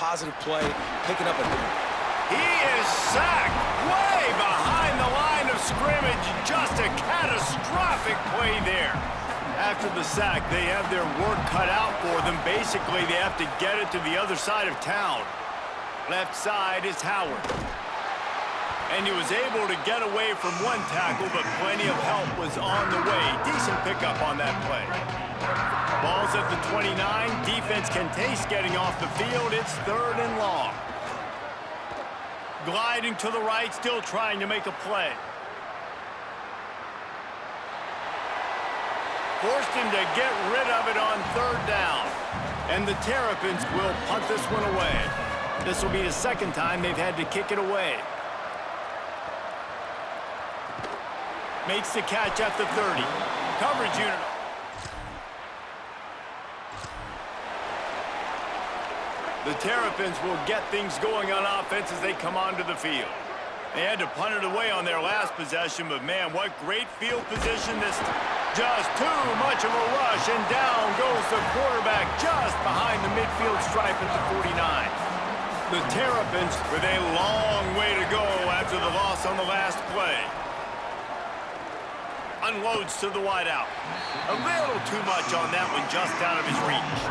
positive play, picking up a... He is sacked way behind the line of scrimmage. Just a catastrophic play there. After the sack, they have their work cut out for them. Basically, they have to get it to the other side of town. Left side is Howard. And he was able to get away from one tackle, but plenty of help was on the way. Decent pickup on that play. Ball's at the 29. Defense can taste getting off the field. It's 3rd and long. Gliding to the right, still trying to make a play. Forced him to get rid of it on 3rd down. And the Terrapins will punt this one away. This will be the 2nd time they've had to kick it away. Makes the catch at the 30. Coverage unit. The Terrapins will get things going on offense as they come onto the field. They had to punt it away on their last possession, but man, what great field position this time. Just too much of a rush, and down goes the quarterback just behind the midfield stripe at the 49. The Terrapins with a long way to go after the loss on the last play. Unloads to the wideout. A little too much on that one, just out of his reach.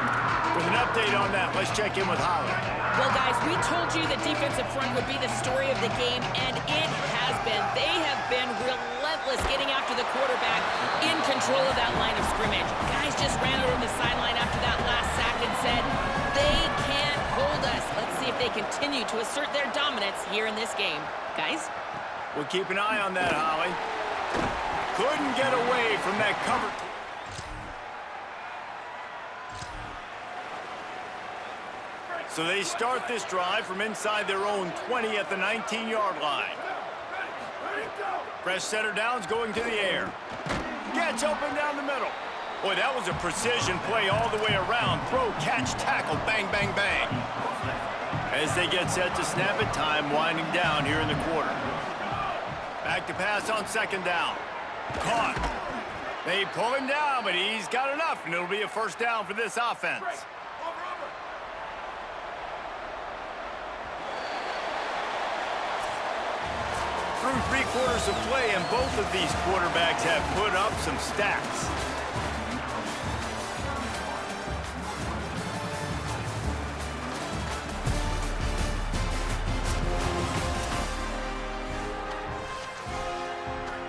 With an update on that, let's check in with Holly. Well, guys, we told you the defensive front would be the story of the game, and it has been. They have been relentless getting after the quarterback in control of that line of scrimmage. Guys just ran over the sideline after that last sack and said, they can't hold us. Let's see if they continue to assert their dominance here in this game. Guys? We'll keep an eye on that, Holly. Couldn't get away from that cover. So they start this drive from inside their own 20 at the 19-yard line. Fresh center downs going to the air. Gets open down the middle. Boy, that was a precision play all the way around. Throw, catch, tackle, bang, bang, bang. As they get set to snap it, time winding down here in the quarter. Back to pass on 2nd down. Caught. They pull him down, but he's got enough, and it'll be a 1st down for this offense. Through 3 quarters of play, and both of these quarterbacks have put up some stats.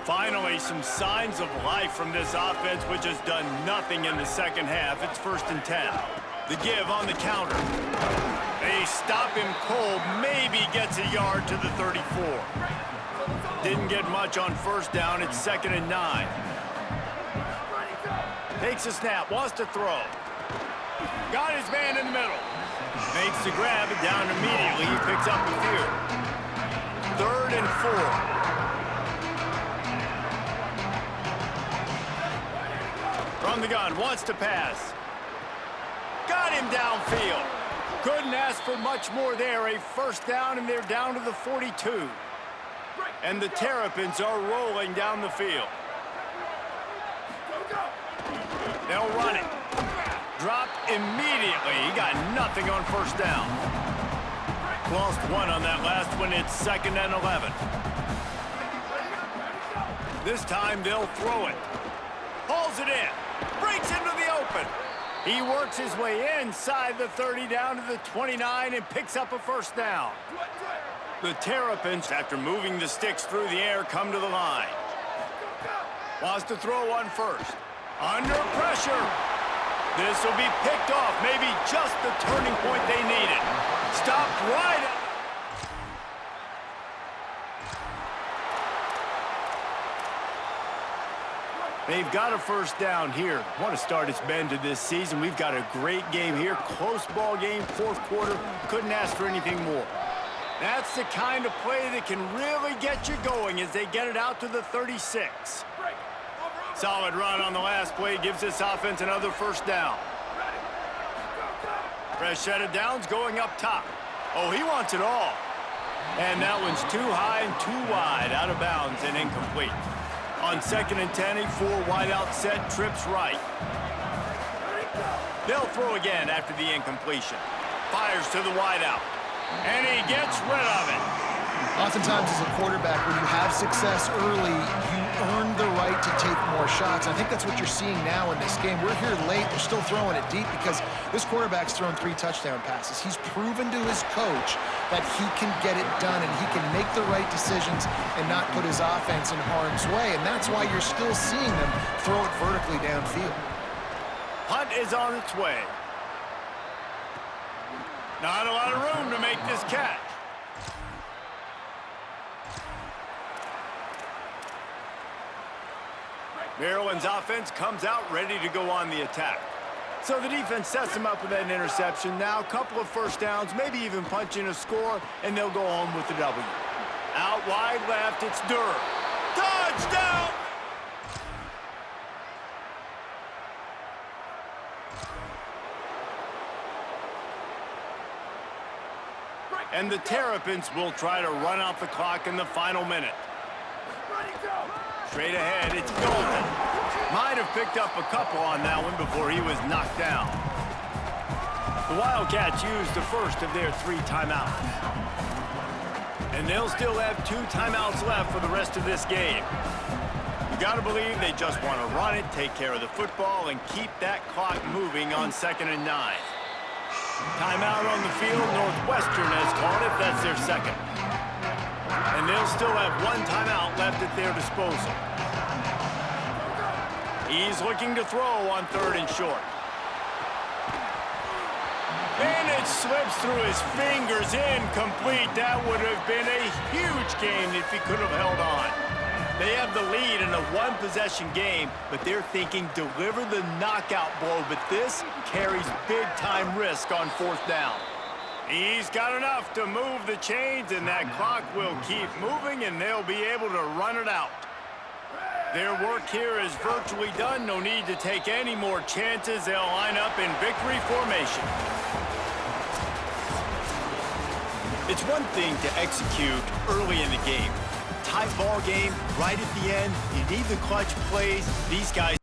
Finally, some signs of life from this offense, which has done nothing in the 2nd half. It's 1st and 10. The give on the counter. They stop him cold, maybe gets a yard to the 34. Didn't get much on 1st down. It's 2nd and 9. Takes a snap, wants to throw. Got his man in the middle. Makes the grab, and down immediately. He picks up the few. 3rd and 4. From the gun, wants to pass. Got him downfield. Couldn't ask for much more there. A 1st down, and they're down to the 42. And the Terrapins are rolling down the field. They'll run it. Dropped immediately. He got nothing on 1st down. Lost 1 on that last one. It's 2nd and 11. This time they'll throw it. Hauls it in. Breaks into the open. He works his way inside the 30 down to the 29 and picks up a 1st down. The Terrapins, after moving the sticks through the air, come to the line. Wants to throw on 1st. Under pressure. This will be picked off. Maybe just the turning point they needed. Stopped right at... They've got a 1st down here. What a start it's been to this season. We've got a great game here. Close ball game, 4th quarter. Couldn't ask for anything more. That's the kind of play that can really get you going as they get it out to the 36. Solid run on the last play. Gives this offense another 1st down. Fresh set of downs going up top. Oh, he wants it all. And that one's too high and too wide. Out of bounds and incomplete. On 2nd and 10, a 4 wide out set, trips right. They'll throw again after the incompletion. fires to the wideout. And he gets rid of it. Oftentimes as a quarterback, when you have success early, you earn the right to take more shots. I think that's what you're seeing now in this game. We're here late. They're still throwing it deep because this quarterback's thrown 3 touchdown passes. He's proven to his coach that he can get it done and he can make the right decisions and not put his offense in harm's way. And that's why you're still seeing them throw it vertically downfield. Punt is on its way. Not a lot of room to make this catch. Maryland's offense comes out ready to go on the attack. So the defense sets them up with that interception. Now a couple of first downs, maybe even punch in a score, and they'll go home with the W. Out wide left, it's Durham. Touchdown! And the Terrapins will try to run out the clock in the final minute. Straight ahead, it's Golden. Might have picked up a couple on that one before he was knocked down. The Wildcats used the first of their 3 timeouts. And they'll still have 2 timeouts left for the rest of this game. You gotta believe they just want to run it, take care of the football, and keep that clock moving on 2nd and 9. Timeout on the field, Northwestern has called it. That's their second. And they'll still have 1 timeout left at their disposal. He's looking to throw on 3rd and short. And it slips through his fingers, incomplete. That would have been a huge game if he could have held on. They have the lead in a 1-possession game, but they're thinking deliver the knockout blow, but this carries big-time risk on 4th down. He's got enough to move the chains, and that clock will keep moving, and they'll be able to run it out. Their work here is virtually done. No need to take any more chances. They'll line up in victory formation. It's one thing to execute early in the game. Tight ball game, right at the end, you need the clutch plays. These guys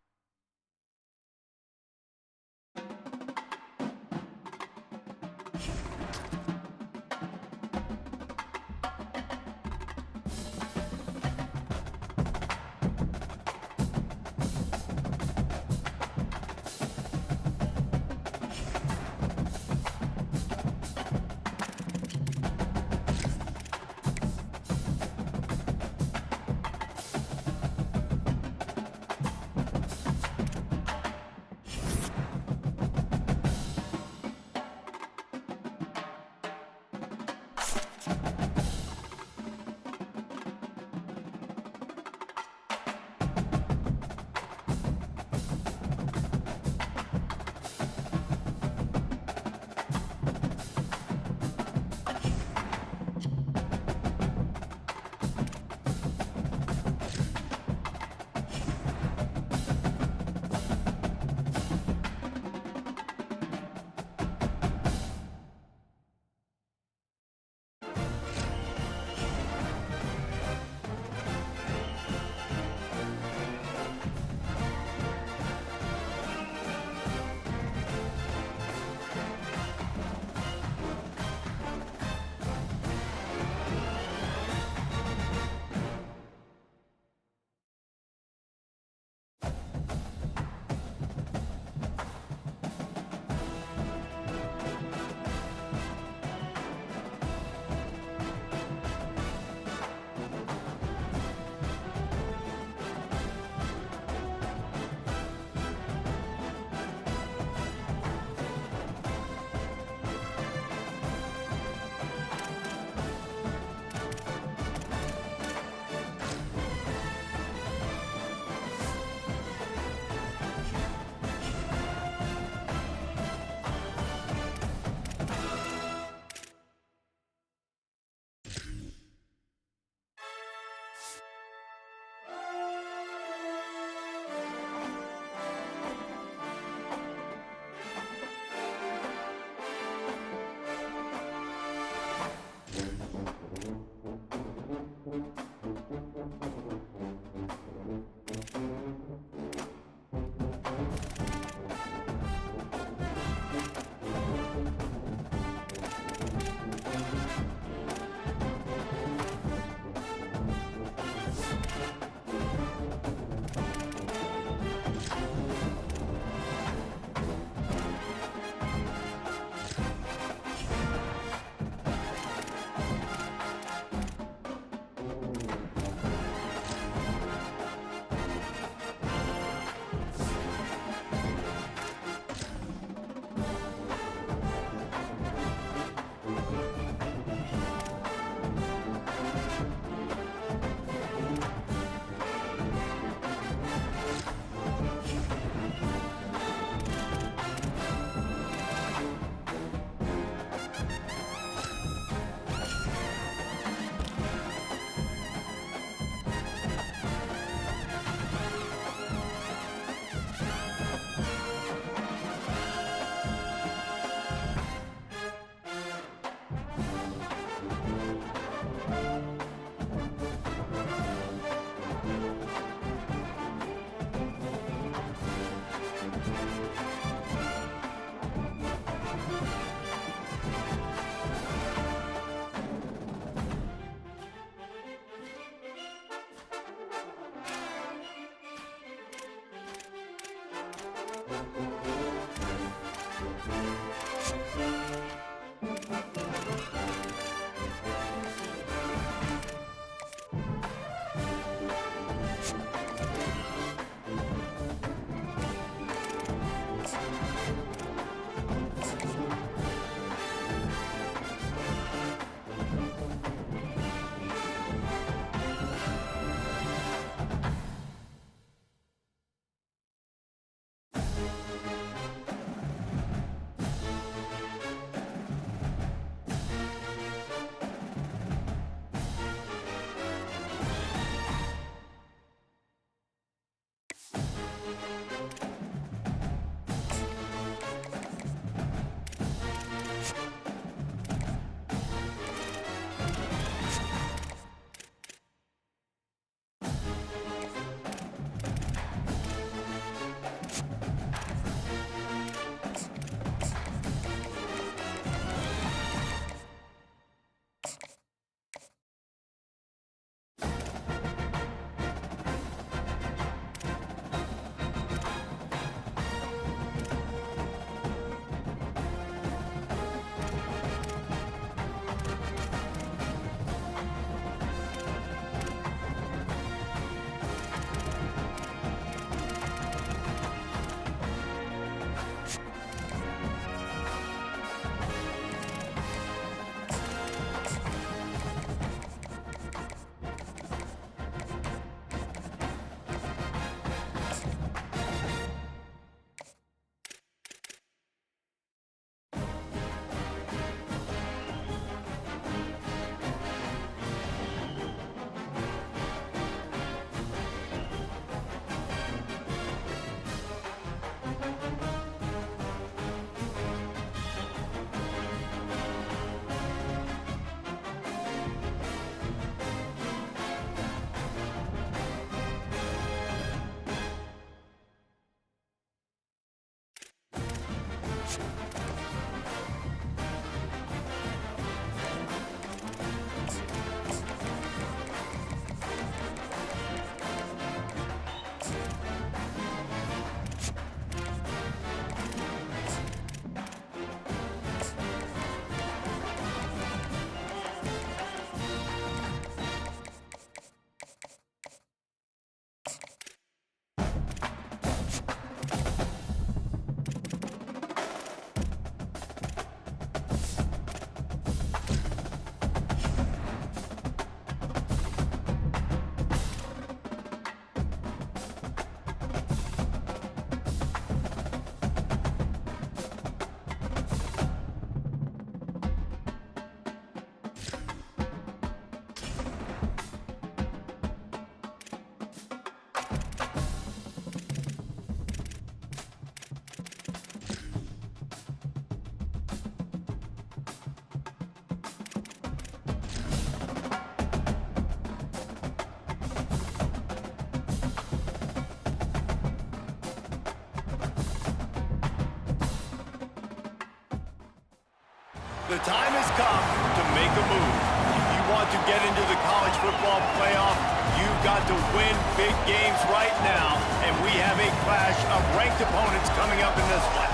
the time has come to make a move. If you want to get into the college football playoff, you've got to win big games right now, and we have a clash of ranked opponents coming up in this one.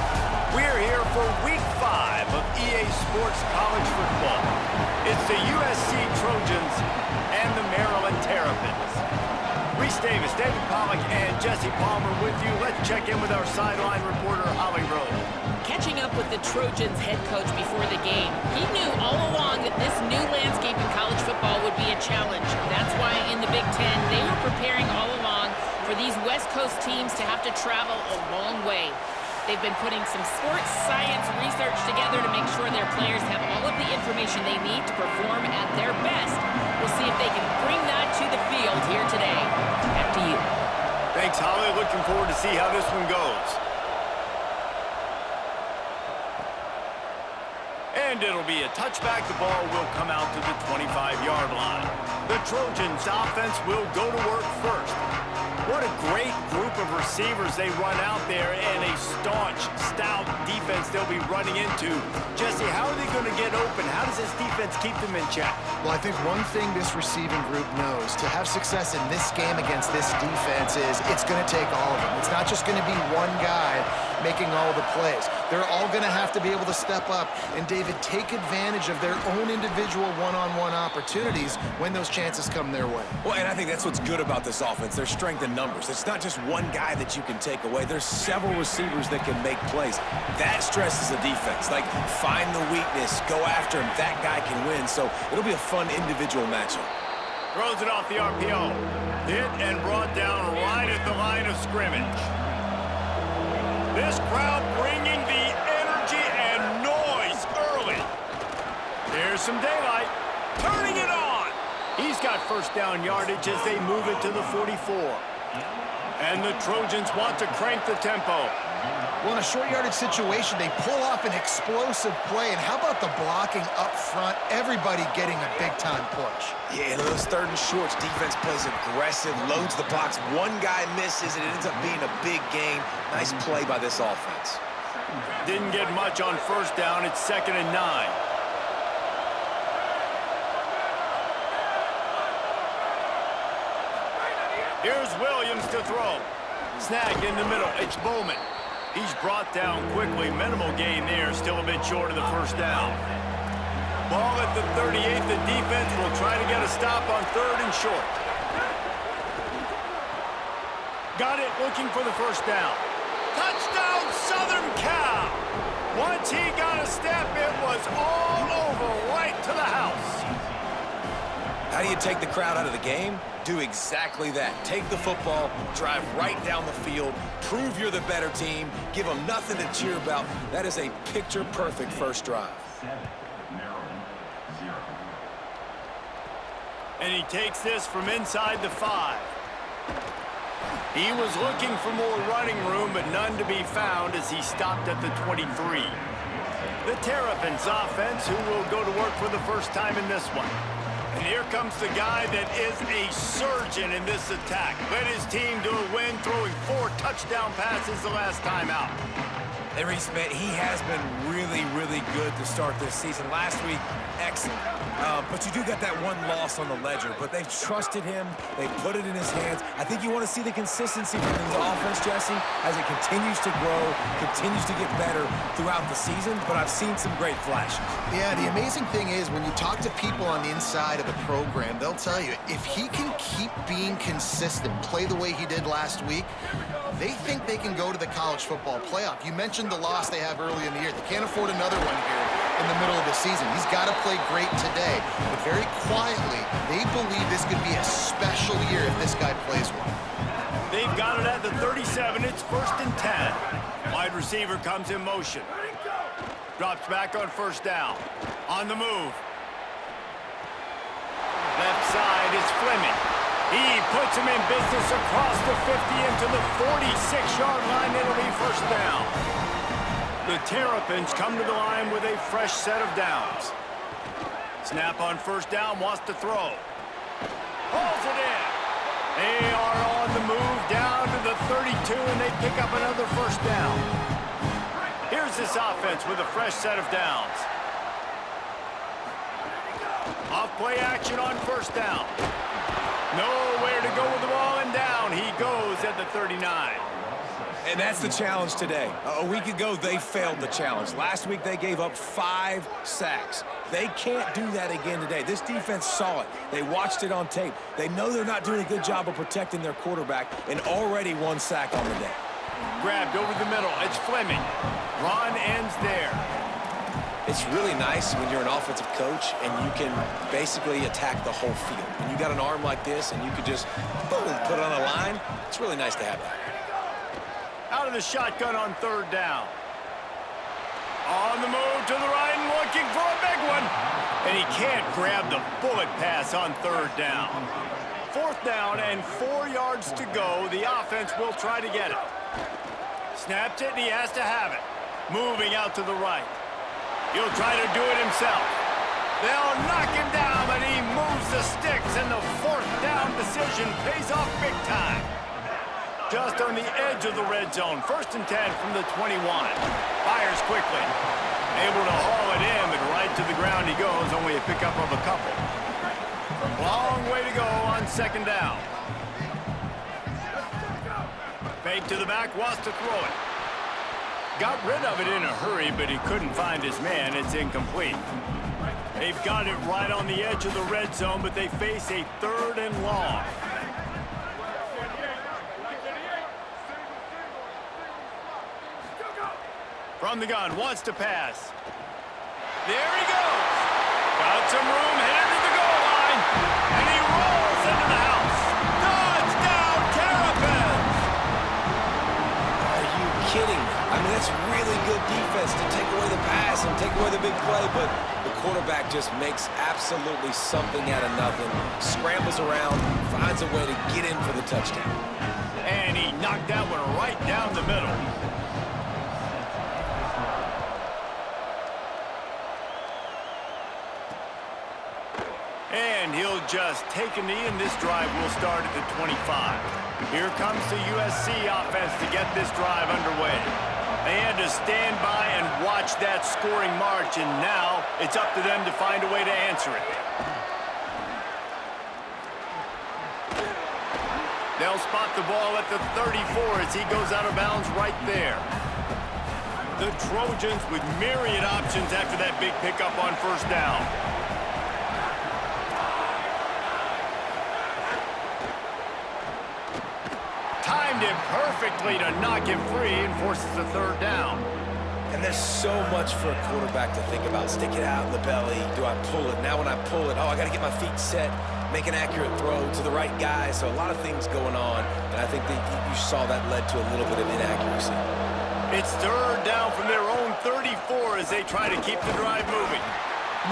We're here for Week 5 of EA Sports College Football. It's the USC Trojans and the Maryland Terrapins. Reese Davis, David Pollack, and Jesse Palmer with you. Let's check in with our sideline reporter, Holly Rowe. Catching up with the Trojans head coach before the game, he knew all along that this new landscape in college football would be a challenge. That's why in the Big Ten, they were preparing all along for these West Coast teams to have to travel a long way. They've been putting some sports science research together to make sure their players have all of the information they need to perform at their best. We'll see if they can bring that to the field here today. Back to you. Thanks, Holly. Looking forward to see how this one goes. And it'll be a touchback. The ball will come out to the 25-yard line. The Trojans offense will go to work first. What a great group of receivers they run out there, and a staunch, stout defense they'll be running into. Jesse, how are they going to get open? How does this defense keep them in check? Well, I think one thing this receiving group knows, to have success in this game against this defense is it's going to take all of them. It's not just going to be one guy making all the plays. They're all going to have to be able to step up and, David, take advantage of their own individual one-on-one opportunities when those chances come their way. Well, and I think that's what's good about this offense. Their strength in numbers. It's not just one guy that you can take away. There's several receivers that can make plays. That stresses the defense. Like, find the weakness, go after him. That guy can win. So it'll be a fun individual matchup. Throws it off the RPO. Hit and brought down right at the line of scrimmage. This crowd bringing the energy and noise early. There's some daylight. Turning it on. He's got first down yardage as they move it to the 44. And the Trojans want to crank the tempo. Well, in a short yardage situation, they pull off an explosive play. And how about the blocking up front? Everybody getting a big-time push. Yeah, in those third and shorts, defense plays aggressive, loads the box. One guy misses, and it ends up being a big gain. Nice play by this offense. Didn't get much on first down. It's 2nd and 9. Here's Williams to throw. Snagged in the middle. It's Bowman. He's brought down quickly. Minimal gain there. Still a bit short of the first down. Ball at the 38. The defense will try to get a stop on 3rd and short. Got it, looking for the first down. Touchdown, Southern Cal. Once he got a step, it was all over, right to the house. How do you take the crowd out of the game? Do exactly that. Take the football, drive right down the field, prove you're the better team, give them nothing to cheer about. That is a picture-perfect first drive. And he takes this from inside the 5. He was looking for more running room, but none to be found as he stopped at the 23. The Terrapins offense, who will go to work for the first time in this one. And here comes the guy that is a surgeon in this attack. Led his team to a win, throwing 4 touchdown passes the last time out. And Reese, man, he has been really, really good to start this season. Last week, excellent. But you do got that one loss on the ledger. But they've trusted him. They put it in his hands. I think you want to see the consistency from his offense, Jesse, as it continues to grow, continues to get better throughout the season. But I've seen some great flashes. Yeah, the amazing thing is when you talk to people on the inside of the program, they'll tell you if he can keep being consistent, play the way he did last week, they think they can go to the college football playoff. You mentioned the loss they have early in the year. They can't afford another one here in the middle of the season. He's got to play great today. But very quietly, they believe this could be a special year if this guy plays well. They've got it at the 37. It's 1st and 10. Wide receiver comes in motion. Drops back on first down. On the move. Left side is Fleming. He puts him in business across the 50 into the 46-yard line. It'll be first down. The Terrapins come to the line with a fresh set of downs. Snap on first down, wants to throw. Hauls it in. They are on the move down to the 32, and they pick up another first down. Here's this offense with a fresh set of downs. Off play action on first down. Nowhere to go with the ball, and down he goes at the 39. And that's the challenge today. A week ago, they failed the challenge. Last week, they gave up 5 sacks. They can't do that again today. This defense saw it. They watched it on tape. They know they're not doing a good job of protecting their quarterback, and already 1 sack on the day. Grabbed over the middle. It's Fleming. Run ends there. It's really nice when you're an offensive coach and you can basically attack the whole field. When you got an arm like this and you could just, boom, put it on a line, it's really nice to have that. Out of the shotgun on third down. On the move to the right and looking for a big one. And he can't grab the bullet pass on third down. Fourth down and 4 yards to go. The offense will try to get it. Snapped it and he has to have it. Moving out to the right. He'll try to do it himself. They'll knock him down, but he moves the sticks, and the fourth down decision pays off big time. Just on the edge of the red zone. 1st and 10 from the 21. Fires quickly. Able to haul it in, but right to the ground he goes. Only a pickup of a couple. Long way to go on 2nd down. Fake to the back, wants to throw it. Got rid of it in a hurry, but he couldn't find his man. It's incomplete. They've got it right on the edge of the red zone, but they face a 3rd and long. From the gun, wants to pass. There he goes. Got some room, headed to the goal line. And he rolls into the house. Touchdown, Terrapins! Are you kidding? I mean, that's really good defense to take away the pass and take away the big play, but the quarterback just makes absolutely something out of nothing, scrambles around, finds a way to get in for the touchdown. And he knocked that one right down the middle. And he'll just take a knee, and this drive will start at the 25. Here comes the USC offense to get this drive underway. They had to stand by and watch that scoring march, and now it's up to them to find a way to answer it. They'll spot the ball at the 34 as he goes out of bounds right there. The Trojans with myriad options after that big pickup on 1st down. Timed it perfectly to knock him free and forces the 3rd down. And there's so much for a quarterback to think about. Stick it out in the belly. Do I pull it? Now when I pull it, oh, I got to get my feet set, make an accurate throw to the right guy. So a lot of things going on, and I think that you saw that led to a little bit of inaccuracy. It's 3rd down from their own 34 as they try to keep the drive moving.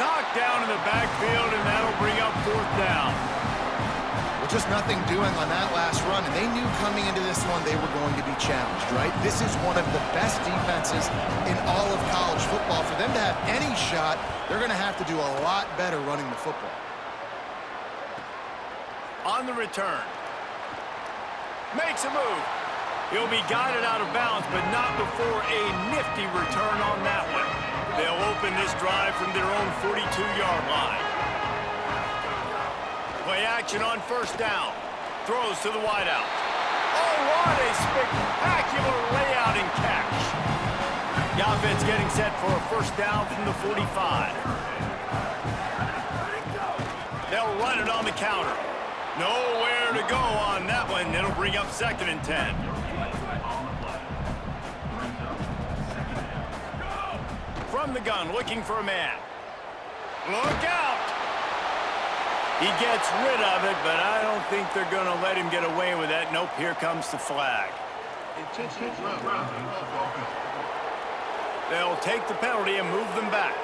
Knocked down in the backfield, and that'll bring up 4th down. Well, just nothing doing on that last run, and they knew coming into this one they were going to be challenged, right? This is one of the best defenses in all of college football. For them to have any shot, they're going to have to do a lot better running the football. On the return. Makes a move. He'll be guided out of bounds, but not before a nifty return on that one. They'll open this drive from their own 42-yard line. Play action on 1st down. Throws to the wideout. Oh, what a spectacular layout and catch. The offense getting set for a 1st down from the 45. They'll run it on the counter. Nowhere to go on that one. It'll bring up 2nd and 10. From the gun, looking for a man. Look out! He gets rid of it, but I don't think they're going to let him get away with that. Nope, here comes the flag. They'll take the penalty and move them back.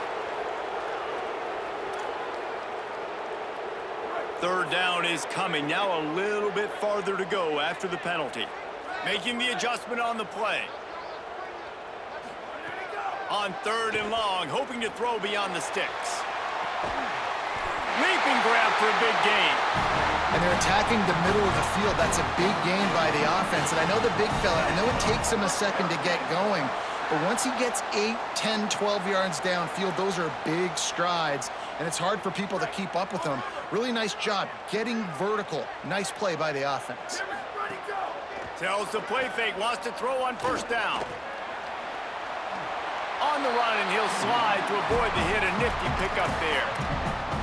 3rd down is coming. Now a little bit farther to go after the penalty. Making the adjustment on the play. On 3rd and long, hoping to throw beyond the sticks. Leaping grab for a big gain. And they're attacking the middle of the field. That's a big gain by the offense. And I know the big fella, I know it takes him a second to get going, But once he gets 8, 10, 12 yards downfield, those are big strides, and it's hard for people to keep up with him. Really nice job getting vertical. Nice play by the offense. Tells the play fake, wants to throw on first down. On the run, and he'll slide to avoid the hit. A nifty pickup there.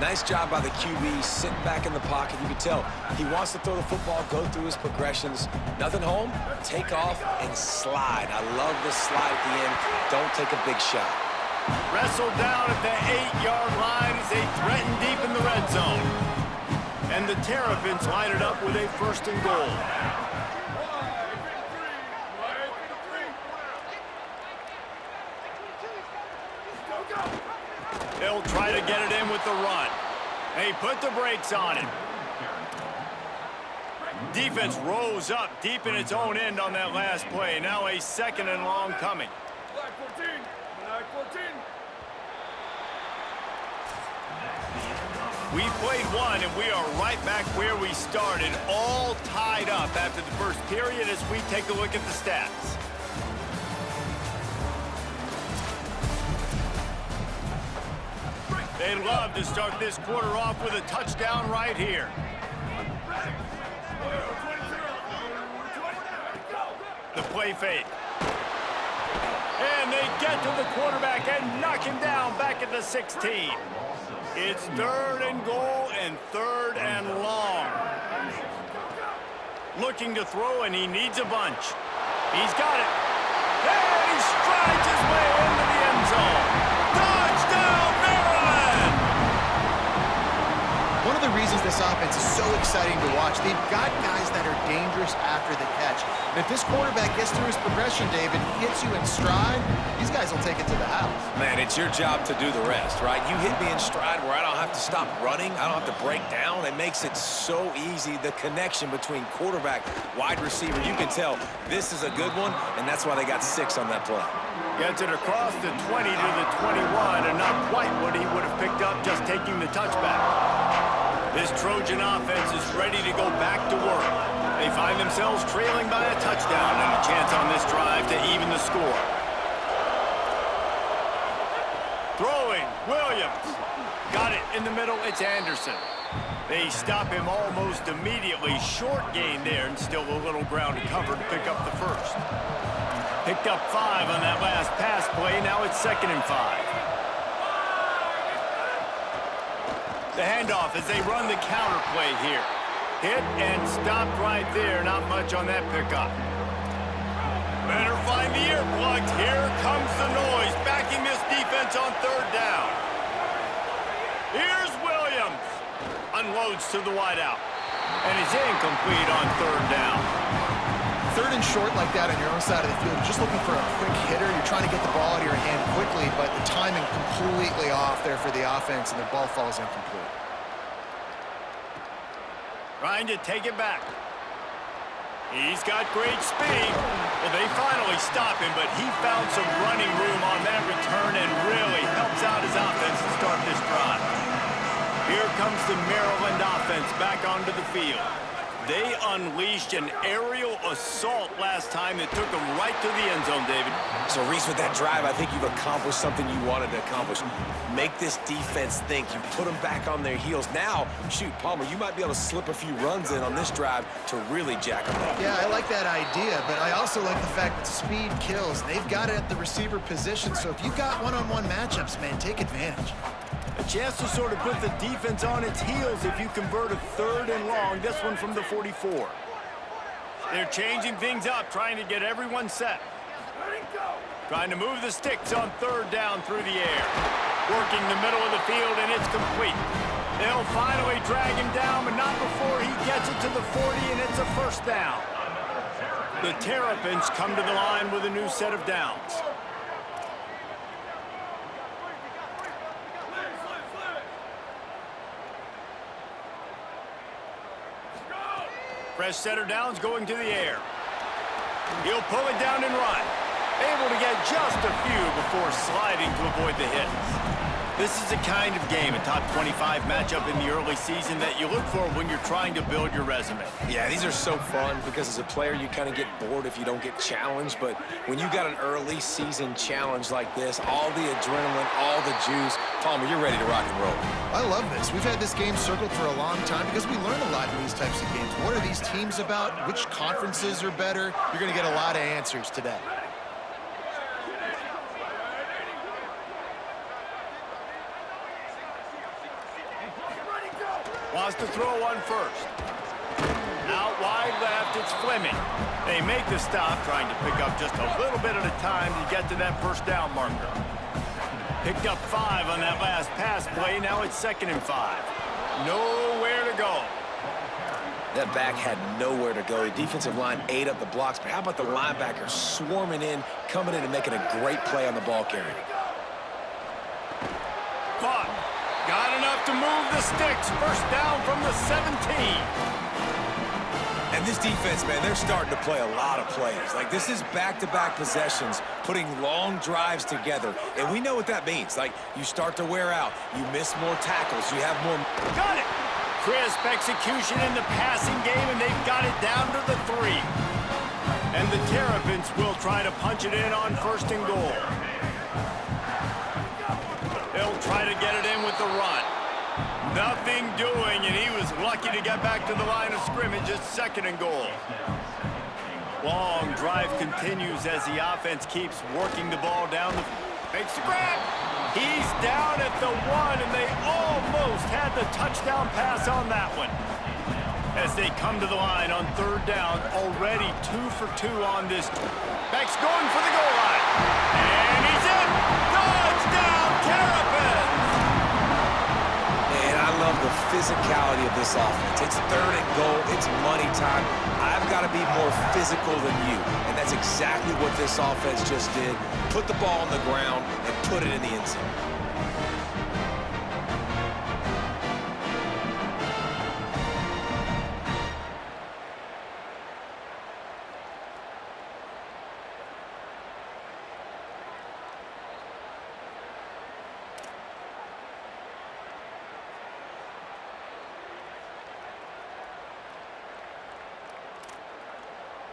Nice job by the QB, sitting back in the pocket. You can tell he wants to throw the football, go through his progressions. Nothing home, take off, and slide. I love the slide at the end. Don't take a big shot. Wrestled down at the 8-yard line as they threaten deep in the red zone. And the Terrapins line it up with a 1st and goal. They'll try to get it in with the run. They put the brakes on it. Defense rose up deep in its own end on that last play. Now a 2nd and long coming. We've played one, and we are right back where we started, all tied up after the first period as we take a look at the stats. They'd love to start this quarter off with a touchdown right here. The play fake. And they get to the quarterback and knock him down back at the 16. It's 3rd and goal and 3rd and long. Looking to throw, and he needs a bunch. He's got it. And he strides his way into the end zone. Touchdown, Maryland! One of the reasons this offense is so exciting to watch, they've got guys that are dangerous after the catch. And if this quarterback gets through his progression, David, hits you in stride, these guys will take it to the house. Man, it's your job to do the rest, right? You hit me in stride where I don't have to stop running. I don't have to break down. It makes it so easy, the connection between quarterback, wide receiver. You can tell this is a good one, and that's why they got 6 on that play. Gets it across the 20 to the 21, and not quite what he would have picked up just taking the touchback. This Trojan offense is ready to go back to work. They find themselves trailing by a touchdown and a chance on this drive to even the score. Throwing, Williams. Got it in the middle, it's Anderson. They stop him almost immediately. Short gain there, and still a little ground to cover to pick up the 1st. Picked up 5 on that last pass play. Now it's 2nd and 5. The handoff as they run the counter play here. Hit and stopped right there. Not much on that pickup. Better find the earplugs. Here comes the noise, backing this defense on 3rd down. Here's Williams. Unloads to the wideout. And it's incomplete on 3rd down. 3rd and short like that on your own side of the field, you're just looking for a quick hitter. You're trying to get the ball out of your hand quickly, but the timing completely off there for the offense, and the ball falls incomplete. Trying to take it back. He's got great speed. Well, they finally stop him, but he found some running room on that return and really helps out his offense to start this drive. Here comes the Maryland offense back onto the field. They unleashed an aerial assault last time that took them right to the end zone, David. So, Reese, with that drive, I think you've accomplished something you wanted to accomplish. Make this defense think. You put them back on their heels. Now, shoot, Palmer, you might be able to slip a few runs in on this drive to really jack them up. Yeah, I like that idea, but I also like the fact that speed kills. They've got it at the receiver position, so if you've got one-on-one matchups, man, take advantage. A chance to sort of put the defense on its heels if you convert a 3rd and long. This one from the 44. They're changing things up, trying to get everyone set. Trying to move the sticks on 3rd down through the air. Working the middle of the field, and it's complete. They'll finally drag him down, but not before he gets it to the 40, and it's a 1st down. The Terrapins come to the line with a new set of downs. Fresh set of downs going to the air. He'll pull it down and run. Able to get just a few before sliding to avoid the hits. This is the kind of game, a top 25 matchup in the early season that you look for when you're trying to build your resume. Yeah, these are so fun because as a player, you kind of get bored if you don't get challenged. But when you got an early season challenge like this, all the adrenaline, all the juice, Palmer, you're ready to rock and roll. I love this. We've had this game circled for a long time because we learn a lot in these types of games. What are these teams about? Which conferences are better? You're going to get a lot of answers today. Wants to throw one first. Out wide left, it's Fleming. They make the stop, trying to pick up just a little bit at a time to get to that first down marker. Picked up 5 on that last pass play. Now it's 2nd and 5. Nowhere to go. That back had nowhere to go. The defensive line ate up the blocks, but how about the linebackers swarming in, coming in and making a great play on the ball carrier? Caught. Got enough to move the sticks. First down from the 17. And this defense, man, they're starting to play a lot of plays. Like, this is back-to-back possessions, putting long drives together. And we know what that means. Like, you start to wear out. You miss more tackles. You have more... Got it. Crisp execution in the passing game, and they've got it down to the 3. And the Terrapins will try to punch it in on 1st and goal. They'll try to get it in with the run. Nothing doing, and he was lucky to get back to the line of scrimmage at 2nd and goal. Long drive continues as the offense keeps working the ball down the... Makes the grab. He's down at the 1, and they almost had the touchdown pass on that one. As they come to the line on 3rd down, already 2 for 2 on this. Beck's going for the goal line. And he's in. Touchdown, Terrapins! And I love the physicality of this offense. It's 3rd and goal. It's money time. I've got to be more physical than you. And that's exactly what this offense just did. Put the ball on the ground and put it in the end zone.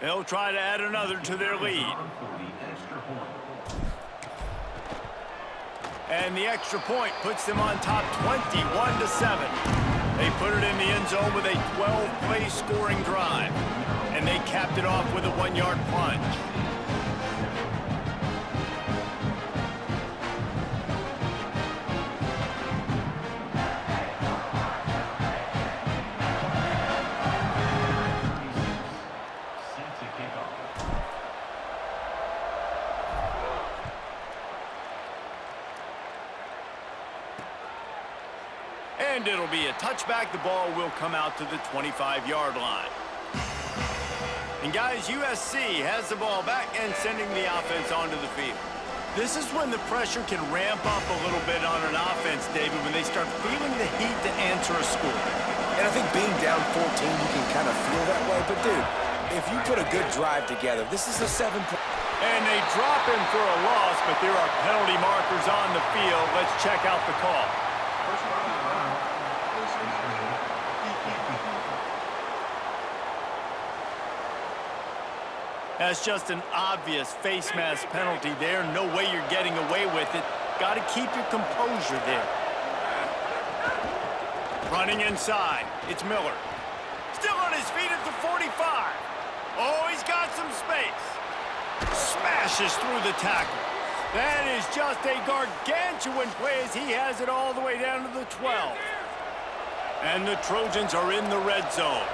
They'll try to add another to their lead. And the extra point puts them on top 21-7. They put it in the end zone with a 12-play scoring drive. And they capped it off with a 1-yard plunge. And it'll be a touchback. The ball will come out to the 25-yard line. And guys, USC has the ball back and sending the offense onto the field. This is when the pressure can ramp up a little bit on an offense, David, when they start feeling the heat to answer a score. And I think being down 14, you can kind of feel that way. But, dude, if you put a good drive together, this is a 7-point. And they drop him for a loss, but there are penalty markers on the field. Let's check out the call. That's just an obvious face mask penalty there. No way you're getting away with it. Got to keep your composure there. Running inside, it's Miller. Still on his feet at the 45. Oh, he's got some space. Smashes through the tackle. That is just a gargantuan play as he has it all the way down to the 12. And the Trojans are in the red zone.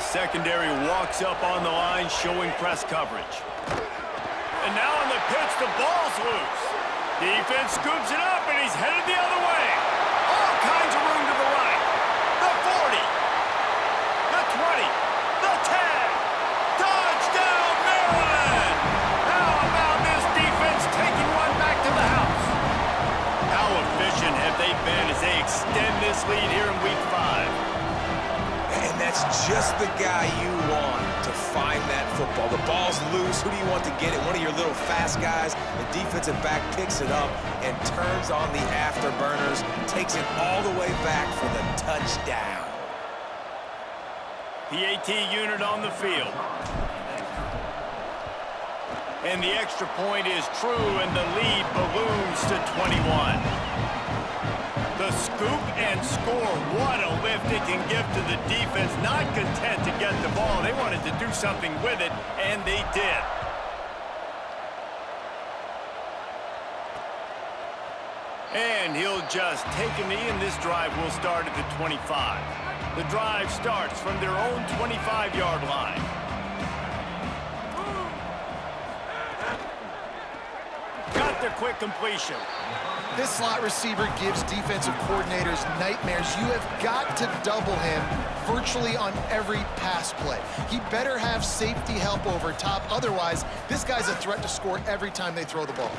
Secondary walks up on the line, showing press coverage. And now on the pitch, the ball's loose. Defense scoops it up, and he's headed the other way. All kinds of room to the right. The 40. The 20. The 10. Touchdown, Maryland! How about this defense taking one back to the house? How efficient have they been as they extend this lead here in Week 5? And that's just the guy you want to find that football. The ball's loose. Who do you want to get it? One of your little fast guys. The defensive back picks it up and turns on the afterburners, takes it all the way back for the touchdown. PAT unit on the field. And the extra point is true, and the lead balloons to 21. The scoop and score. What a lift it can give to the defense. Not content to get the ball. They wanted to do something with it, and they did. And he'll just take a knee, and this drive will start at the 25. The drive starts from their own 25-yard line. Got the quick completion. This slot receiver gives defensive coordinators nightmares. You have got to double him virtually on every pass play. He better have safety help over top. Otherwise, this guy's a threat to score every time they throw the ball.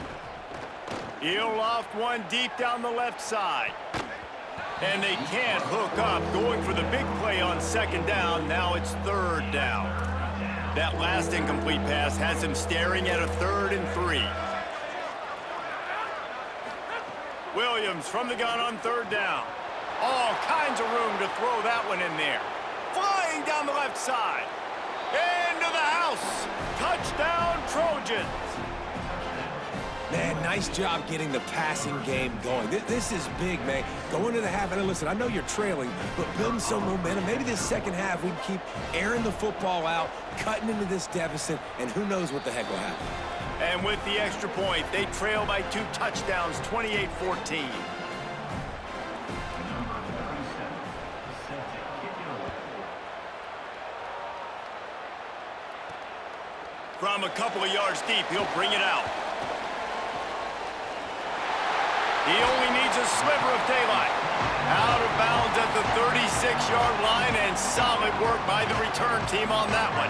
He'll loft one deep down the left side. And they can't hook up. Going for the big play on second down. Now it's third down. That last incomplete pass has him staring at a 3rd and 3. Williams from the gun on 3rd down. All kinds of room to throw that one in there. Flying down the left side. Into the house. Touchdown, Trojans. Man, nice job getting the passing game going. This is big, man. Going to the half, and listen, I know you're trailing, but building some momentum. Maybe this second half we can keep airing the football out, cutting into this deficit, and who knows what the heck will happen. And with the extra point, they trail by 2 touchdowns, 28-14. From a couple of yards deep, he'll bring it out. He only needs a sliver of daylight. Out of bounds at the 36-yard line, and solid work by the return team on that one.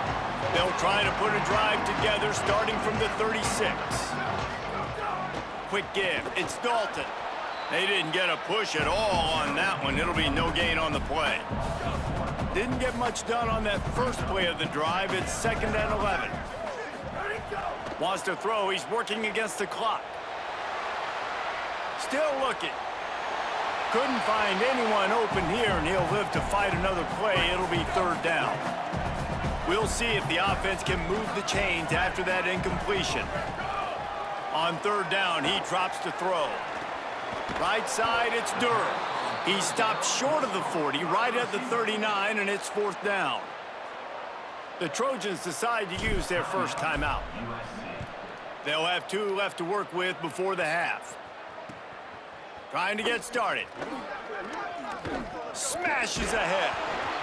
They'll try to put a drive together starting from the 36. Quick give. It's Dalton. They didn't get a push at all on that one. It'll be no gain on the play. Didn't get much done on that first play of the drive. It's 2nd and 11. Wants to throw. He's working against the clock. Still looking. Couldn't find anyone open here, and he'll live to fight another play. It'll be 3rd down. We'll see if the offense can move the chains after that incompletion. On 3rd down, he drops to throw. Right side, it's Durham. He stopped short of the 40, right at the 39, and it's 4th down. The Trojans decide to use their first timeout. They'll have 2 left to work with before the half. Trying to get started. Smashes ahead.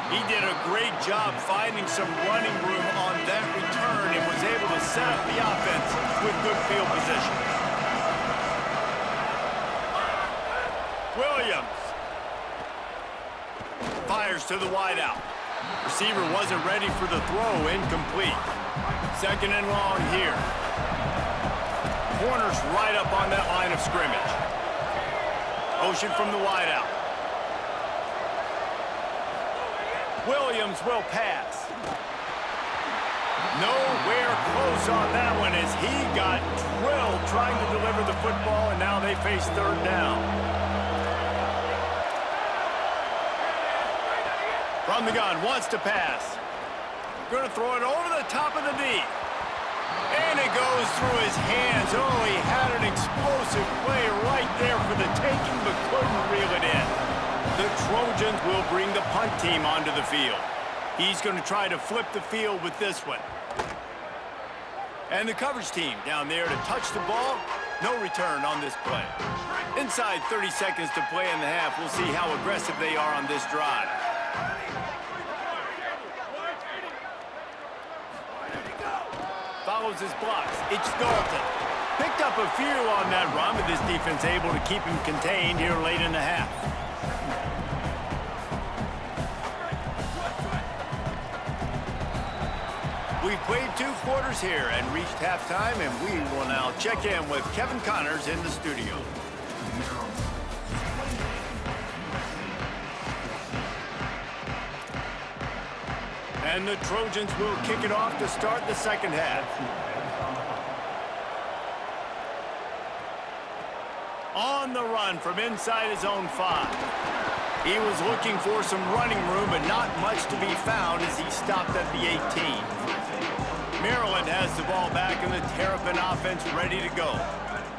He did a great job finding some running room on that return and was able to set up the offense with good field position. Williams fires to the wideout. Receiver wasn't ready for the throw, incomplete. 2nd and long here. Corner's right up on that line of scrimmage. Motion from the wideout. Williams will pass. Nowhere close on that one as he got drilled trying to deliver the football, and now they face 3rd down. From the gun, wants to pass. Going to throw it over the top of the knee. And it goes through his hands. Oh, he had an explosive play right there for the taking, but couldn't reel it in. The Trojans will bring the punt team onto the field. He's going to try to flip the field with this one. And the coverage team down there to touch the ball. No return on this play. Inside 30 seconds to play in the half. We'll see how aggressive they are on this drive. Follows his blocks. It's Dalton. Picked up a few on that run, but this defense able to keep him contained here late in the half. We've played 2 quarters here and reached halftime, and we will now check in with Kevin Connors in the studio. And the Trojans will kick it off to start the second half. On the run from inside his own 5. He was looking for some running room, but not much to be found as he stopped at the 18. Maryland has the ball back, and the Terrapin offense ready to go.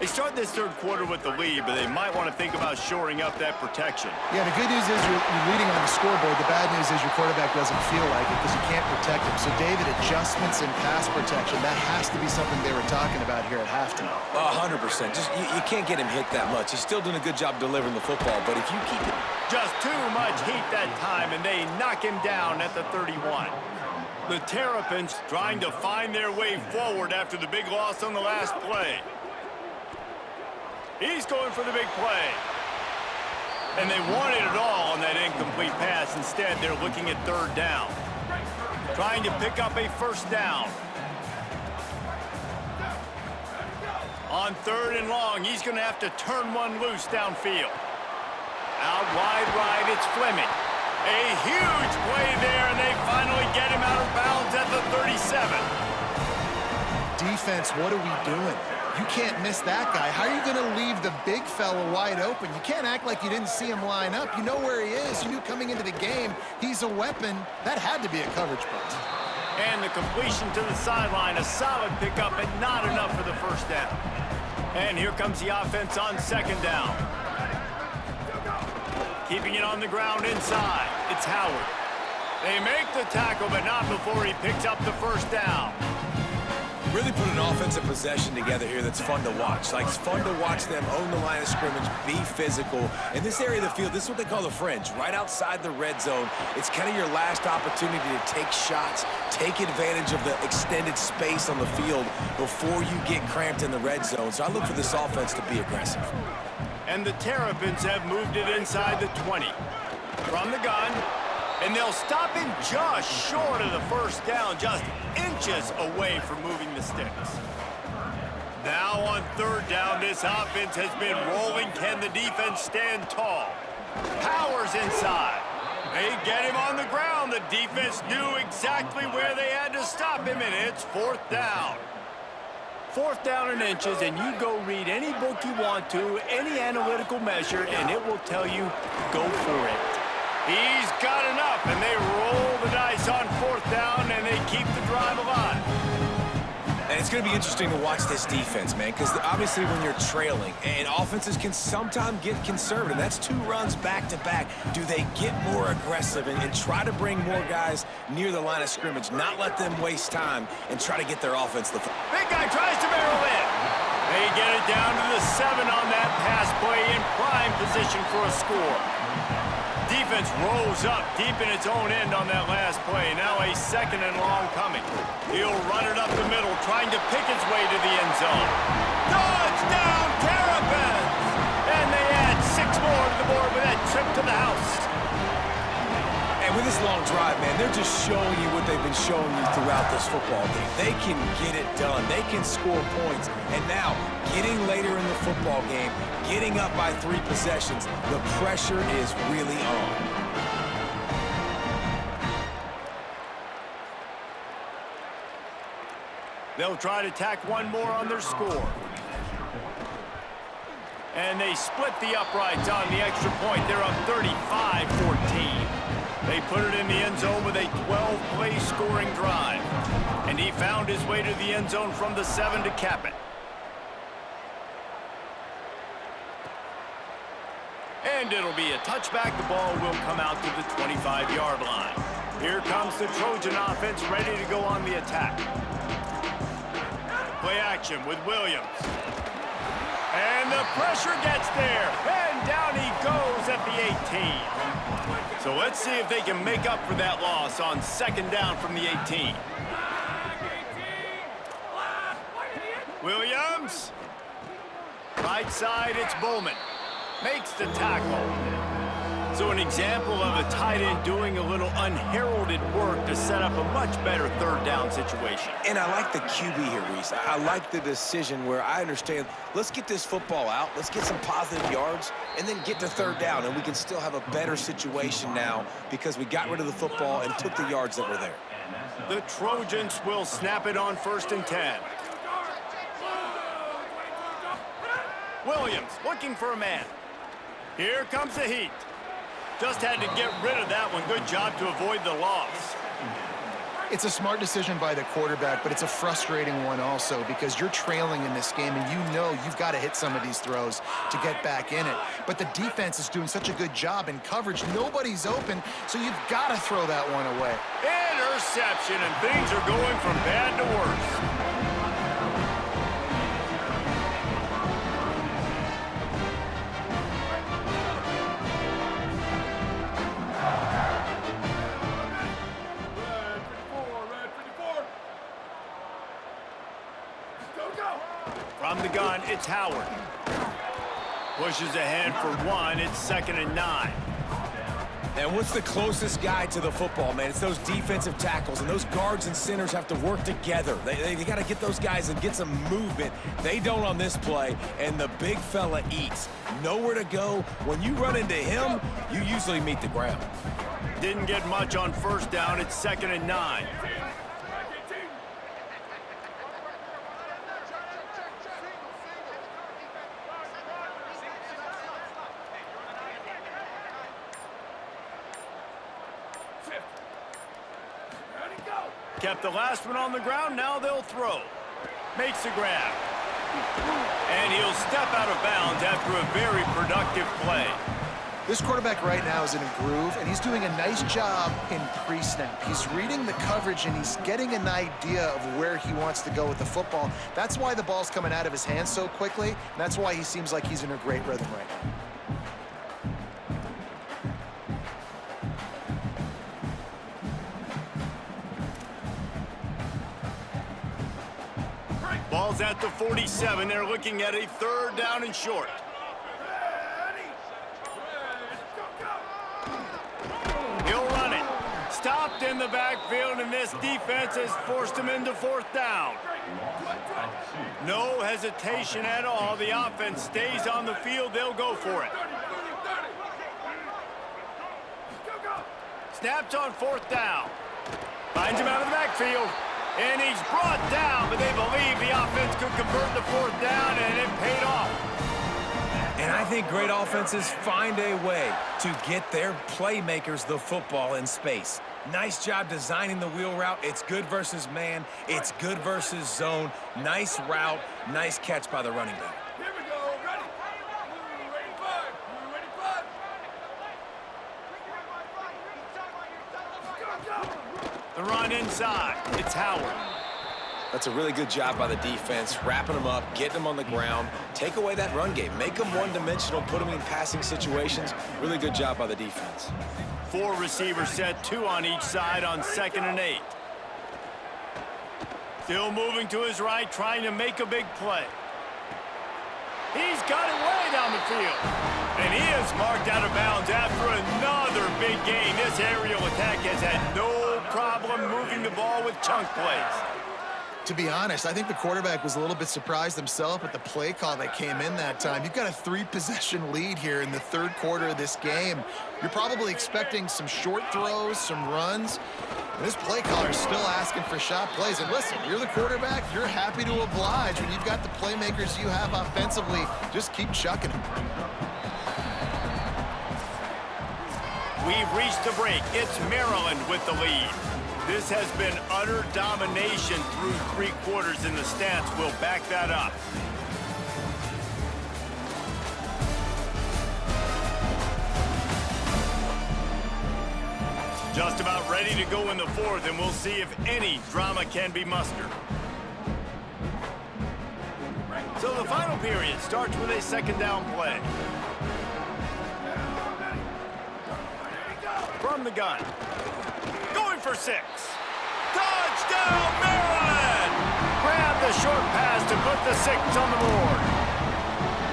They start this third quarter with the lead, but they might want to think about shoring up that protection. Yeah, the good news is you're leading on the scoreboard. The bad news is your quarterback doesn't feel like it because you can't protect him. So, David, adjustments in pass protection, that has to be something they were talking about here at halftime. 100%. Just you can't get him hit that much. He's still doing a good job delivering the football, but if you keep it... Just too much heat that time, and they knock him down at the 31. The Terrapins trying to find their way forward after the big loss on the last play. He's going for the big play. And they wanted it all on that incomplete pass. Instead, they're looking at third down. Trying to pick up a first down. On third and long, he's going to have to turn one loose downfield. Out wide right, it's Fleming. A huge play there, and they finally get him out of bounds at the 37. Defense, what are we doing? You can't miss that guy. How are you going to leave the big fella wide open? You can't act like you didn't see him line up. You know where he is. You knew coming into the game he's a weapon. That had to be a coverage punt. And the completion to the sideline, a solid pickup, but not enough for the first down. And here comes the offense on second down. Keeping it on the ground inside, it's Howard. They make the tackle, but not before he picks up the first down. Really put an offensive possession together here that's fun to watch. Like, it's fun to watch them own the line of scrimmage, be physical. In this area of the field, this is what they call the fringe, right outside the red zone. It's kind of your last opportunity to take shots, take advantage of the extended space on the field before you get cramped in the red zone. So I look for this offense to be aggressive. And the Terrapins have moved it inside the 20. From the gun. And they'll stop him just short of the first down, just inches away from moving the sticks. Now on third down, this offense has been rolling. Can the defense stand tall? Powers inside. They get him on the ground. The defense knew exactly where they had to stop him, and it's fourth down. Fourth down in inches, and you go read any book you want to, any analytical measure, and it will tell you, go for it. He's got enough, and they roll the dice on fourth down, and they keep the drive alive. And it's going to be interesting to watch this defense, man, because obviously when you're trailing, and offenses can sometimes get conservative. That's 2 runs back-to-back. Do they get more aggressive and try to bring more guys near the line of scrimmage, not let them waste time, and try to get their offense the Big guy tries to barrel in. They get it down to the 7 on that pass play in prime position for a score. Defense rolls up deep in its own end on that last play. Now a second and long coming. He'll run it up the middle, trying to pick his way to the end zone. Touchdown, Terrapins! And they add 6 more to the board with that trip to the house. And with this long drive, man, they're just showing you what they've been showing you throughout this football game. They can get it done. They can score points. And now, getting later in the football game, getting up by 3 possessions, the pressure is really on. They'll try to tack one more on their score. And they split the uprights on the extra point. They're up 35-14. They put it in the end zone with a 12-play scoring drive. And he found his way to the end zone from the 7 to cap it. And it'll be a touchback. The ball will come out to the 25-yard line. Here comes the Trojan offense ready to go on the attack. Play action with Williams. And the pressure gets there. And down he goes at the 18. So let's see if they can make up for that loss on second down from the 18. Williams. Right side, it's Bowman. Makes the tackle. So an example of a tight end doing a little unheralded work to set up a much better third down situation. And I like the QB here, Reese. I like the decision where I understand, let's get this football out, let's get some positive yards, and then get to third down, and we can still have a better situation now because we got rid of the football and took the yards that were there. The Trojans will snap it on 1st and 10. Williams looking for a man. Here comes the heat. Just had to get rid of that one. Good job to avoid the loss. It's a smart decision by the quarterback, but it's a frustrating one also because you're trailing in this game and you know you've got to hit some of these throws to get back in it. But the defense is doing such a good job in coverage. Nobody's open, so you've got to throw that one away. Interception, and things are going from bad to worse. From the gun, it's Howard. Pushes ahead for 1. It's 2nd and 9. And what's the closest guy to the football, man? It's those defensive tackles, and those guards and centers have to work together. They got to get those guys and get some movement. They don't on this play, and the big fella eats. Nowhere to go. When you run into him, you usually meet the ground. Didn't get much on 1st down. It's 2nd and 9. Kept the last one on the ground. Now they'll throw. Makes a grab. And he'll step out of bounds after a very productive play. This quarterback right now is in a groove, and he's doing a nice job in pre-snap. He's reading the coverage, and he's getting an idea of where he wants to go with the football. That's why the ball's coming out of his hands so quickly, and that's why he seems like he's in a great rhythm right now. Ball's at the 47. They're looking at a 3rd down and short. He'll run it. Stopped in the backfield, and this defense has forced him into 4th down. No hesitation at all. The offense stays on the field. They'll go for it. Snaps on 4th down. Finds him out of the backfield. And he's brought down, but they believe the offense could convert the 4th down, and it paid off. And I think great offenses find a way to get their playmakers the football in space. Nice job designing the wheel route. It's good versus man. It's good versus zone. Nice route. Nice catch by the running back. Here we go. Ready. Blue 85. Blue 85. The run inside. It's Howard. That's a really good job by the defense, wrapping them up, getting them on the ground. Take away that run game. Make them one-dimensional, put them in passing situations. Really good job by the defense. 4 receivers set, 2 on each side on 2nd and 8. Still moving to his right, trying to make a big play. He's got it way down the field. And he is marked out of bounds after another big gain. This aerial attack has had no problem moving the ball with chunk plays. To be honest, I think the quarterback was a little bit surprised himself at the play call that came in that time. You've got a 3-possession lead here in the 3rd quarter of this game. You're probably expecting some short throws, some runs. And this play caller is still asking for shot plays. And listen, you're the quarterback. You're happy to oblige when you've got the playmakers you have offensively. Just keep chucking them. We've reached the break. It's Maryland with the lead. This has been utter domination through 3 quarters, and the stats will back that up. Just about ready to go in the 4th, and we'll see if any drama can be mustered. So the final period starts with a 2nd down play. From the gun. Going for 6. Touchdown, Maryland! Grab the short pass to put the 6 on the board.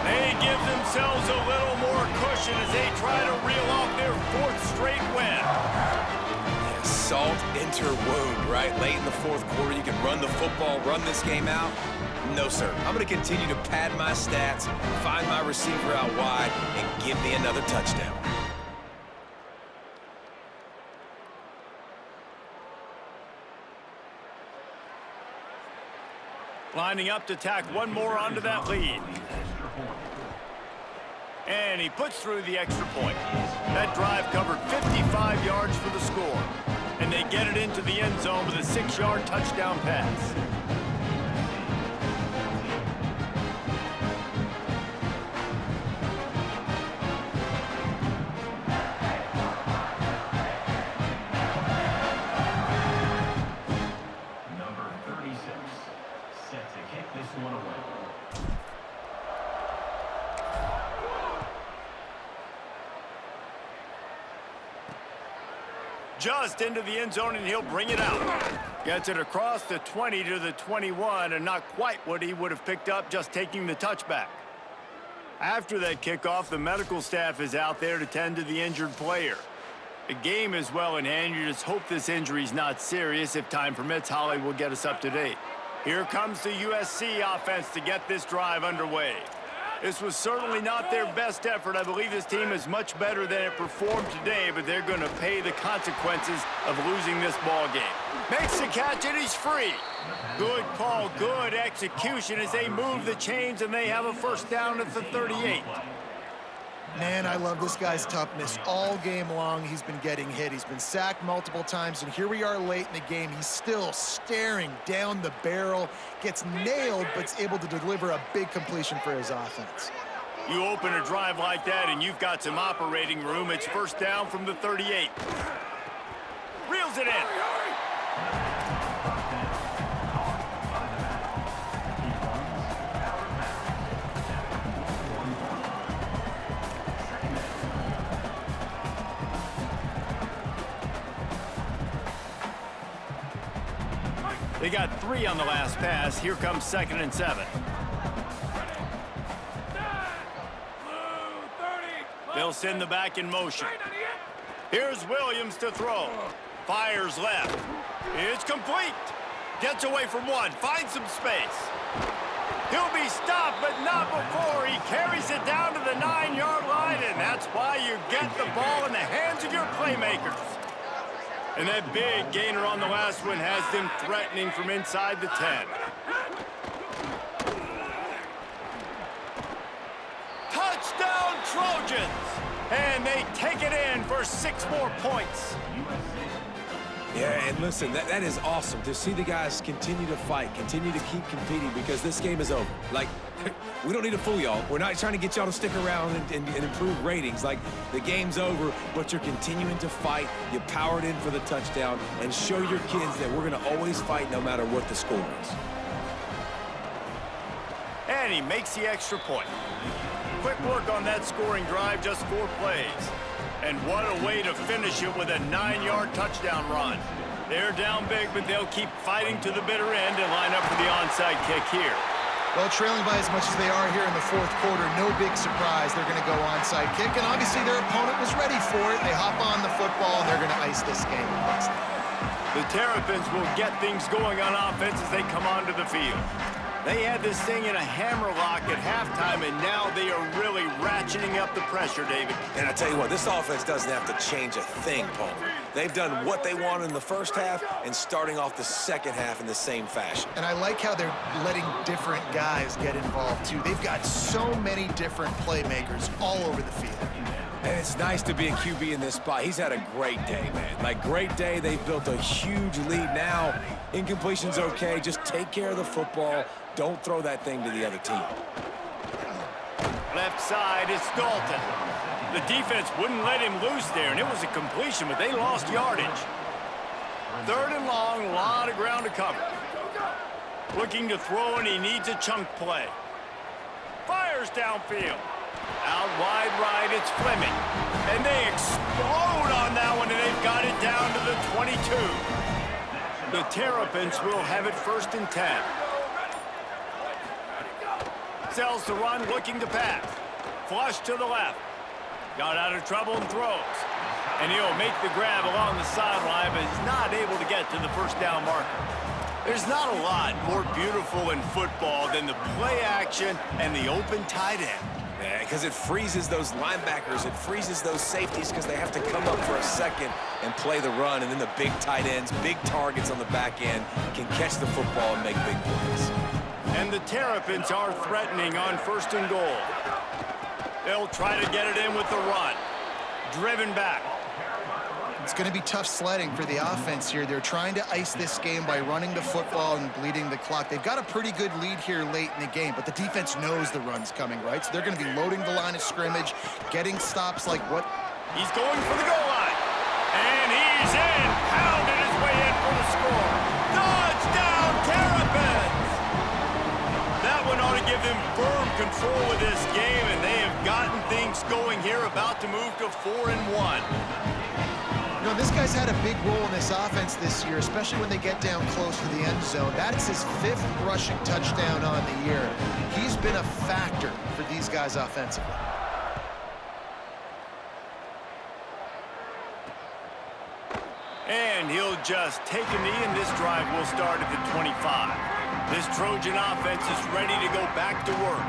They give themselves a little more cushion as they try to reel off their 4th straight win. Yeah, salt enter wound, right? Late in the 4th quarter, you can run the football, run this game out. No, sir. I'm going to continue to pad my stats, find my receiver out wide, and give me another touchdown. Lining up to tack one more onto that lead. And he puts through the extra point. That drive covered 55 yards for the score. And they get it into the end zone with a 6-yard touchdown pass. Number 36, set to kick this one away. Just into the end zone, and he'll bring it out. Gets it across the 20 to the 21, and not quite what he would have picked up just taking the touchback. After that kickoff, the medical staff is out there to tend to the injured player. The game is well in hand. You just hope this injury is not serious. If time permits, Holly will get us up to date. Here comes the USC offense to get this drive underway. This was certainly not their best effort. I believe this team is much better than it performed today, but they're going to pay the consequences of losing this ball game. Makes the catch, and he's free. Good call, good execution as they move the chains, and they have a first down at the 38. Man, I love this guy's toughness. All game long, he's been getting hit. He's been sacked multiple times, and here we are late in the game. He's still staring down the barrel, gets nailed, but is able to deliver a big completion for his offense. You open a drive like that, and you've got some operating room. It's first down from the 38. Reels it in. They got 3 on the last pass. Here comes 2nd and 7. They'll send the back in motion. Here's Williams to throw. Fires left. It's complete. Gets away from one. Finds some space. He'll be stopped, but not before. He carries it down to the 9-yard line, and that's why you get the ball in the hands of your playmakers. And that big gainer on the last one has them threatening from inside the 10. Touchdown, Trojans! And they take it in for 6 more points. Yeah, and listen, that is awesome to see the guys continue to fight, continue to keep competing, because this game is over. Like, we don't need to fool y'all. We're not trying to get y'all to stick around and improve ratings. Like, the game's over, but you're continuing to fight. You powered in for the touchdown, and show your kids that we're going to always fight no matter what the score is. And he makes the extra point. Quick work on that scoring drive, just 4 plays. And what a way to finish it with a 9-yard touchdown run. They're down big, but they'll keep fighting to the bitter end and line up for the onside kick here. Well, trailing by as much as they are here in the 4th quarter, no big surprise. They're going to go onside kick, and obviously their opponent was ready for it. They hop on the football, and they're going to ice this game. The Terrapins will get things going on offense as they come onto the field. They had this thing in a hammerlock at halftime, and now they are really ratcheting up the pressure, David. And I tell you what, this offense doesn't have to change a thing, Paul. They've done what they wanted in the first half and starting off the second half in the same fashion. And I like how they're letting different guys get involved, too. They've got so many different playmakers all over the field. And it's nice to be a QB in this spot. He's had a great day, man. Like, great day. They've built a huge lead now. Incompletion's okay. Just take care of the football. Don't throw that thing to the other team. Left side is Dalton. The defense wouldn't let him loose there, and it was a completion, but they lost yardage. 3rd and long, a lot of ground to cover. Looking to throw, and he needs a chunk play. Fires downfield. Out wide right, it's Fleming. And they explode on that one, and they've got it down to the 22. The Terrapins will have it 1st and 10. Sells to run, looking to pass. Flush to the left. Got out of trouble and throws. And he'll make the grab along the sideline, but is not able to get to the first down marker. There's not a lot more beautiful in football than the play action and the open tight end. Yeah, because it freezes those linebackers. It freezes those safeties because they have to come up for a second and play the run. And then the big tight ends, big targets on the back end can catch the football and make big plays. And the Terrapins are threatening on 1st and goal. They'll try to get it in with the run. Driven back. It's going to be tough sledding for the offense here. They're trying to ice this game by running the football and bleeding the clock. They've got a pretty good lead here late in the game, but the defense knows the run's coming, right? So they're going to be loading the line of scrimmage, getting stops like what... He's going for the goal line. And he's in. Pounded his way in for the score. Touchdown, Terrapins! That one ought to give them firm control of this game, and they have gotten things going here, about to move to 4-1. You know, this guy's had a big role in this offense this year, especially when they get down close to the end zone. That's his 5th rushing touchdown on the year. He's been a factor for these guys offensively. And he'll just take a knee, and this drive will start at the 25. This Trojan offense is ready to go back to work.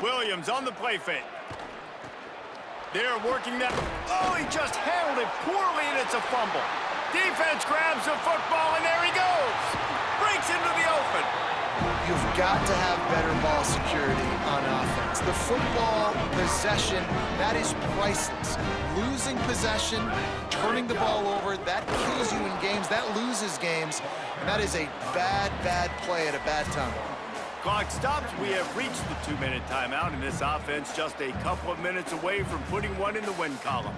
Williams on the play fake. They're working that. Oh, he just handled it poorly, and it's a fumble. Defense grabs the football, and there he goes. Breaks into the open. You've got to have better ball security on offense. The football possession, that is priceless. Losing possession, turning the ball over, that kills you in games, that loses games, and that is a bad, bad play at a bad time. Clock stops. We have reached the 2-minute timeout, and this offense just a couple of minutes away from putting one in the win column.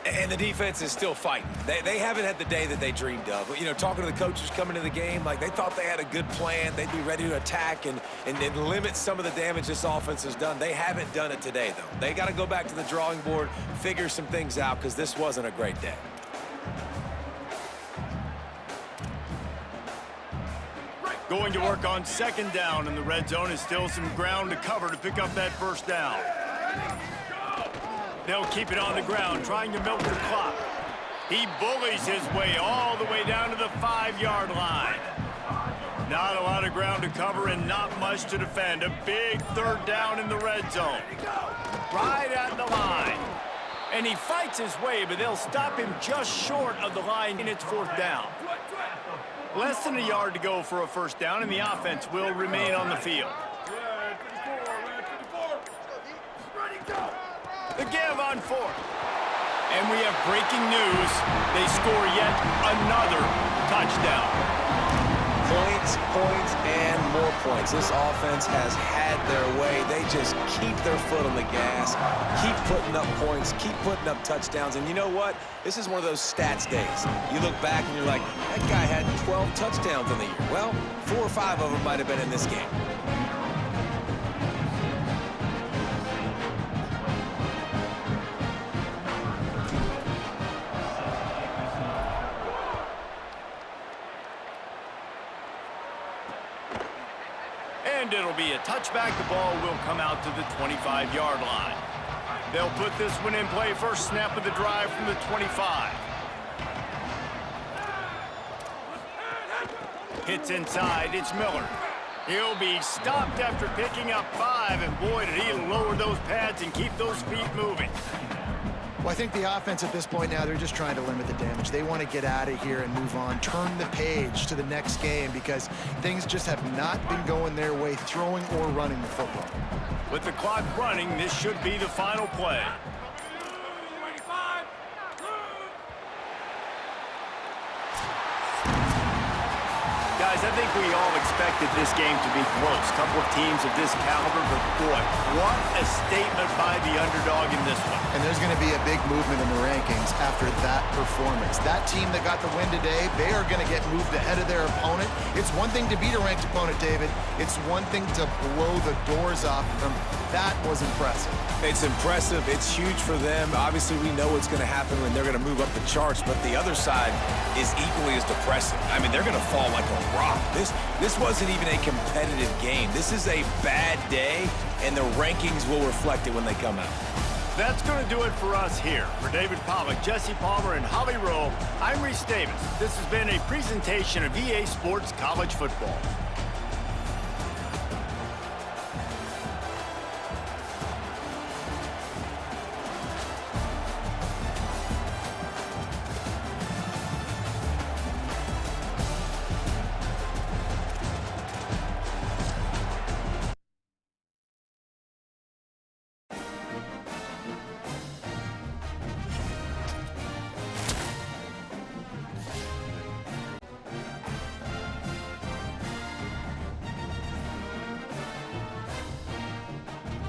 And the defense is still fighting. They haven't had the day that they dreamed of. You know, talking to the coaches coming into the game, like they thought they had a good plan. They'd be ready to attack and limit some of the damage this offense has done. They haven't done it today, though. They got to go back to the drawing board, figure some things out, because this wasn't a great day. Going to work on 2nd down, and the red zone is still some ground to cover to pick up that 1st down. They'll keep it on the ground, trying to milk the clock. He bullies his way all the way down to the 5-yard line. Not a lot of ground to cover and not much to defend. A big 3rd down in the red zone. Right at the line. And he fights his way, but they'll stop him just short of the line, and it's 4th down. Less than a yard to go for a 1st down, and the offense will remain on the field. The give on 4th. And we have breaking news. They score yet another touchdown. Points, points, and more points. This offense has had their way. They just keep their foot on the gas, keep putting up points, keep putting up touchdowns. And you know what? This is one of those stats days. You look back and you're like, that guy had 12 touchdowns in the year. Well, 4 or 5 of them might have been in this game. And it'll be a touchback. The ball will come out to the 25-yard line. They'll put this one in play. First snap of the drive from the 25. Hits inside. It's Miller. He'll be stopped after picking up 5, and boy, did he lower those pads and keep those feet moving. Well, I think the offense at this point now, they're just trying to limit the damage. They want to get out of here and move on, turn the page to the next game, because things just have not been going their way, throwing or running the football. With the clock running, this should be the final play. Guys, I think we all expected this game to be close. Couple of teams of this caliber, but boy, what a statement by the underdog in this one. And there's going to be a big movement in the rankings after that performance. That team that got the win today, they are going to get moved ahead of their opponent. It's one thing to beat a ranked opponent, David. It's one thing to blow the doors off of them. That was impressive. It's impressive. It's huge for them. Obviously, we know what's going to happen when they're going to move up the charts, but the other side is equally as depressing. I mean, they're going to fall like a rock. This wasn't even a competitive game. This is a bad day, and the rankings will reflect it when they come out. That's going to do it for us here. For David Pollack, Jesse Palmer, and Holly Rowe, I'm Reese Davis. This has been a presentation of EA Sports College Football.